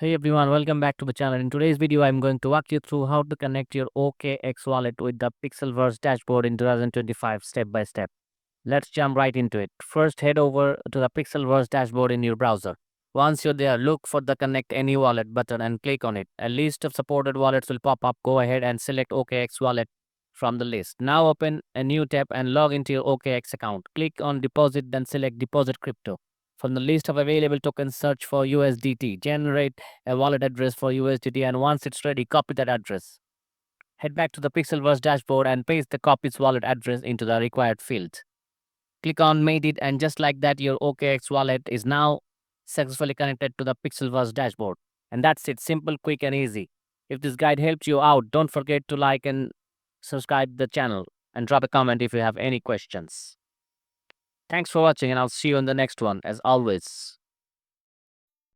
Hey everyone, welcome back to the channel. In today's video, I'm going to walk you through how to connect your OKX wallet with the Pixelverse dashboard in 2025 step by step. Let's jump right into it. First, head over to the Pixelverse dashboard in your browser. Once you're there, look for the Connect Any Wallet button and click on it. A list of supported wallets will pop up. Go ahead and select OKX wallet from the list. Now open a new tab and log into your OKX account. Click on Deposit, then select Deposit Crypto. From the list of available tokens, search for USDT. Generate a wallet address for USDT, and once it's ready, copy that address. Head back to the Pixelverse dashboard and paste the copy's wallet address into the required field. Click on Made It, and just like that, your OKX wallet is now successfully connected to the Pixelverse dashboard. And that's it, simple, quick, and easy. If this guide helped you out, don't forget to like and subscribe the channel and drop a comment if you have any questions. Thanks for watching, and I'll see you in the next one, as always.